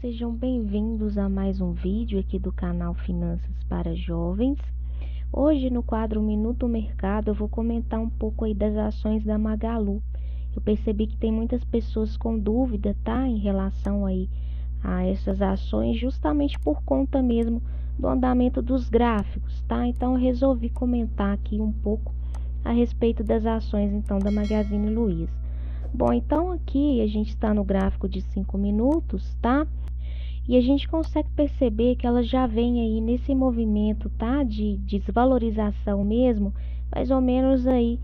sejam bem-vindos a mais um vídeo aqui do canal Finanças para Jovens. Hoje no quadro Minuto Mercado eu vou comentar um pouco aí das ações da Magalu. Eu percebi que tem muitas pessoas com dúvida, tá, em relação aí a essas ações, justamente por conta mesmo do andamento dos gráficos, tá? Então eu resolvi comentar aqui um pouco a respeito das ações então da Magazine Luiza. Bom, então aqui a gente está no gráfico de 5 minutos, tá? E a gente consegue perceber que ela já vem aí nesse movimento, tá? De desvalorização mesmo, mais ou menos aí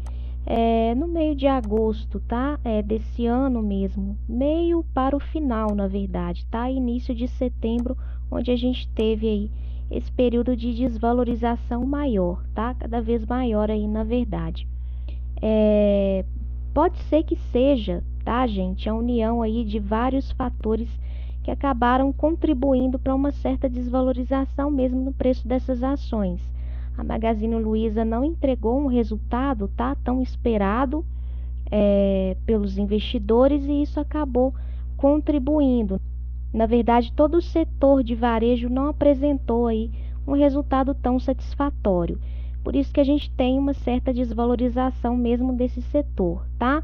no meio de agosto, tá? Desse ano mesmo, meio para o final, na verdade, tá? Início de setembro, onde a gente teve aí esse período de desvalorização maior, tá? Cada vez maior aí, na verdade. Pode ser que seja, tá, gente, a união aí de vários fatores que acabaram contribuindo para uma certa desvalorização mesmo no preço dessas ações. A Magazine Luiza não entregou um resultado, tá, tão esperado pelos investidores e isso acabou contribuindo. Na verdade, todo o setor de varejo não apresentou aí um resultado tão satisfatório. Por isso que a gente tem uma certa desvalorização mesmo desse setor, tá?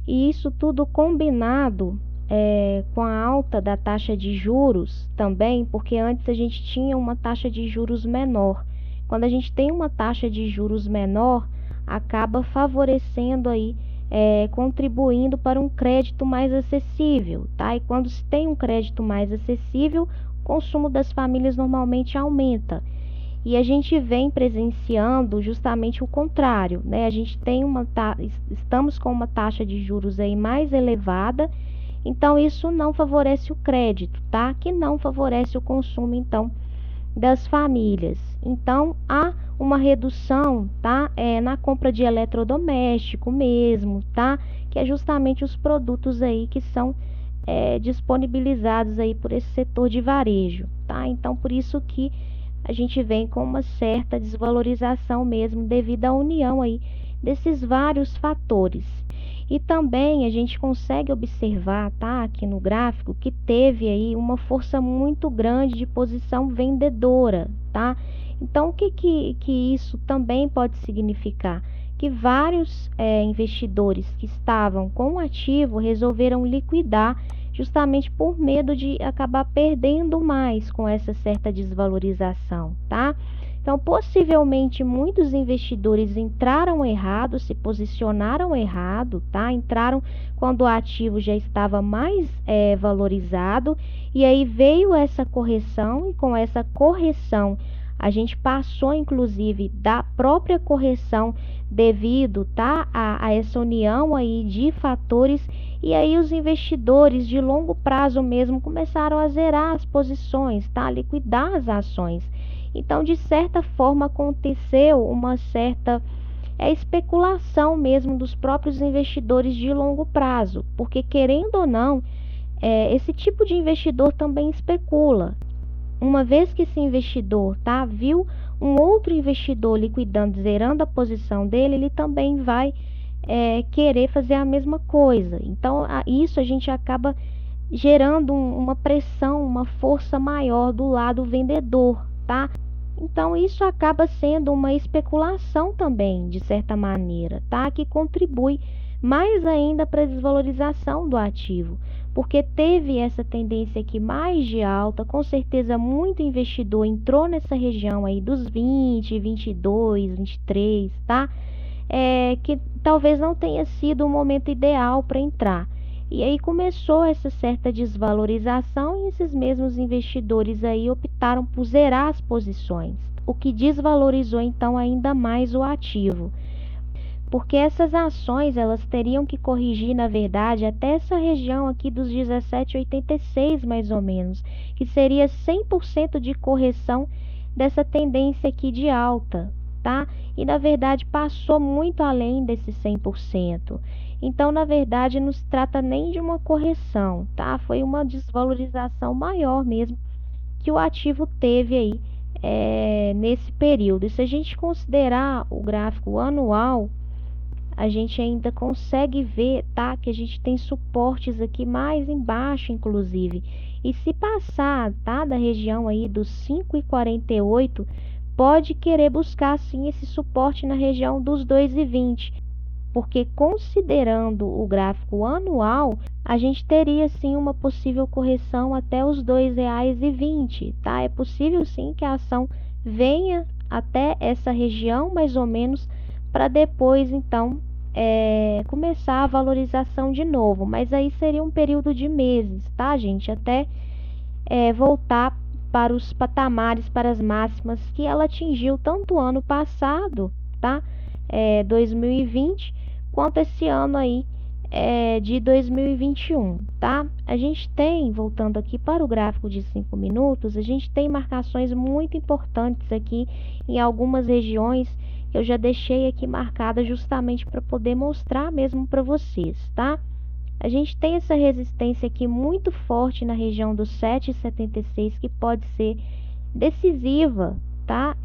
E isso tudo combinado com a alta da taxa de juros também, porque antes a gente tinha uma taxa de juros menor. Quando a gente tem uma taxa de juros menor, acaba favorecendo aí, contribuindo para um crédito mais acessível, tá? E quando se tem um crédito mais acessível, o consumo das famílias normalmente aumenta. E a gente vem presenciando justamente o contrário, né? A gente tem estamos com uma taxa de juros aí mais elevada, então isso não favorece o crédito, tá? Que não favorece o consumo, então, das famílias. Então, há uma redução, tá? Na compra de eletrodoméstico mesmo, tá? Que é justamente os produtos aí que são disponibilizados aí por esse setor de varejo, tá? Então, por isso que a gente vem com uma certa desvalorização mesmo devido à união aí desses vários fatores. E também a gente consegue observar, tá, aqui no gráfico, que teve aí uma força muito grande de posição vendedora, tá? Então, o que isso também pode significar? Que vários investidores que estavam com o ativo resolveram liquidar justamente por medo de acabar perdendo mais com essa certa desvalorização, tá? Então, possivelmente, muitos investidores entraram errado, se posicionaram errado, tá? Entraram quando o ativo já estava mais valorizado, e aí veio essa correção, e com essa correção, a gente passou, inclusive, da própria correção devido, tá, a essa união aí de fatores, e aí os investidores de longo prazo mesmo começaram a zerar as posições, tá, liquidar as ações. Então, de certa forma, aconteceu uma certa especulação mesmo dos próprios investidores de longo prazo, porque querendo ou não, esse tipo de investidor também especula. Uma vez que esse investidor, tá, viu um outro investidor liquidando, zerando a posição dele, ele também vai querer fazer a mesma coisa. Então, isso a gente acaba gerando uma pressão, uma força maior do lado vendedor, tá? Então, isso acaba sendo uma especulação também, de certa maneira, tá? Que contribui mais ainda para a desvalorização do ativo, porque teve essa tendência aqui mais de alta, com certeza muito investidor entrou nessa região aí dos 20, 22, 23, tá? Que talvez não tenha sido o momento ideal para entrar. E aí começou essa certa desvalorização e esses mesmos investidores aí optaram por zerar as posições, o que desvalorizou então ainda mais o ativo. Porque essas ações elas teriam que corrigir, na verdade, até essa região aqui dos 17,86 mais ou menos, que seria 100% de correção dessa tendência aqui de alta, tá? E na verdade passou muito além desses 100%. Então, na verdade, não se trata nem de uma correção, tá? Foi uma desvalorização maior mesmo que o ativo teve aí nesse período. E se a gente considerar o gráfico anual, a gente ainda consegue ver, tá, que a gente tem suportes aqui mais embaixo, inclusive. E se passar, tá, da região aí dos 5,48, pode querer buscar sim esse suporte na região dos 2,20, porque considerando o gráfico anual, a gente teria sim uma possível correção até os R$ 2,20, tá? É possível sim que a ação venha até essa região, mais ou menos, para depois então começar a valorização de novo, mas aí seria um período de meses, tá, gente? Até voltar para os patamares, para as máximas que ela atingiu tanto ano passado, tá? 2020, quanto esse ano aí de 2021, tá? A gente tem, voltando aqui para o gráfico de 5 minutos, a gente tem marcações muito importantes aqui em algumas regiões que eu já deixei aqui marcada justamente para poder mostrar mesmo para vocês, tá? A gente tem essa resistência aqui muito forte na região dos 7,76, que pode ser decisiva, tá?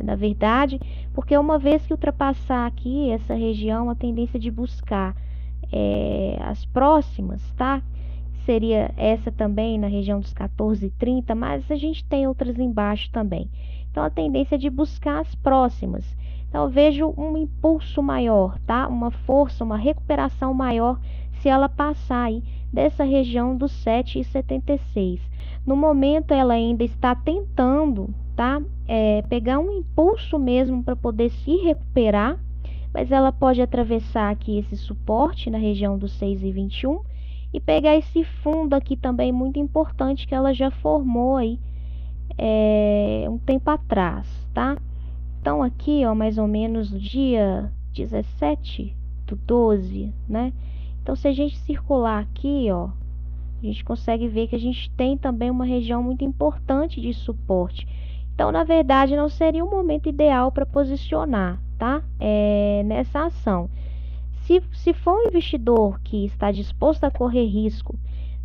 Na verdade, porque uma vez que ultrapassar aqui essa região, a tendência de buscar as próximas, tá? Seria essa também na região dos 14,30, mas a gente tem outras embaixo também. Então, a tendência é de buscar as próximas. Então, eu vejo um impulso maior, tá? Uma força, uma recuperação maior se ela passar aí dessa região dos 7,76. No momento, ela ainda está tentando, tá? Pegar um impulso mesmo para poder se recuperar, mas ela pode atravessar aqui esse suporte na região dos 6,21 e pegar esse fundo aqui também muito importante que ela já formou aí um tempo atrás, tá? Então aqui, ó, mais ou menos no dia 17/12, né? Então se a gente circular aqui, ó, a gente consegue ver que a gente tem também uma região muito importante de suporte. Então, na verdade, não seria um momento ideal para posicionar, tá? Nessa ação. Se for um investidor que está disposto a correr risco,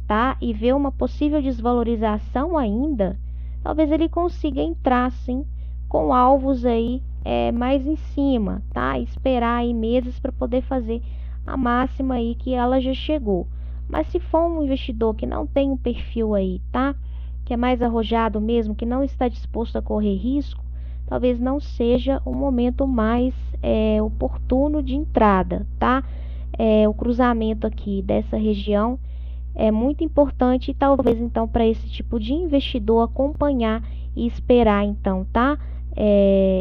tá? E ver uma possível desvalorização ainda, talvez ele consiga entrar, sim, com alvos aí mais em cima, tá? Esperar aí meses para poder fazer a máxima aí que ela já chegou. Mas se for um investidor que não tem um perfil aí, tá? Que é mais arrojado mesmo, que não está disposto a correr risco, talvez não seja o momento mais oportuno de entrada, tá? O cruzamento aqui dessa região é muito importante e talvez então para esse tipo de investidor acompanhar e esperar então, tá?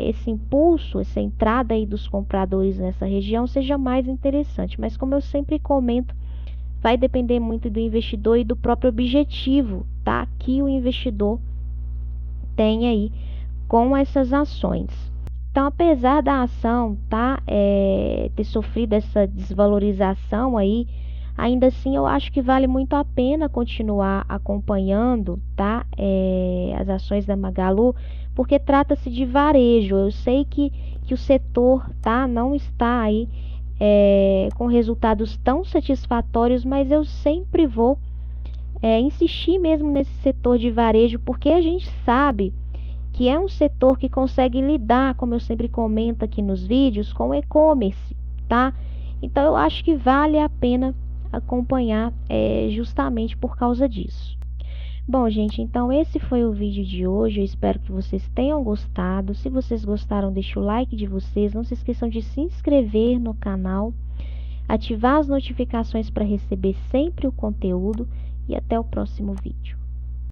Esse impulso, essa entrada aí dos compradores nessa região seja mais interessante, mas como eu sempre comento, vai depender muito do investidor e do próprio objetivo, tá? Que o investidor tem aí com essas ações. Então, apesar da ação, tá, ter sofrido essa desvalorização aí, ainda assim eu acho que vale muito a pena continuar acompanhando, tá, as ações da Magalu, porque trata-se de varejo. Eu sei que o setor, tá, não está aí com resultados tão satisfatórios, mas eu sempre vou insistir mesmo nesse setor de varejo, porque a gente sabe que é um setor que consegue lidar, como eu sempre comento aqui nos vídeos, com o e-commerce, tá? Então eu acho que vale a pena acompanhar justamente por causa disso. Bom, gente, então esse foi o vídeo de hoje. Eu espero que vocês tenham gostado. Se vocês gostaram, deixa o like de vocês. Não se esqueçam de se inscrever no canal, ativar as notificações para receber sempre o conteúdo e até o próximo vídeo.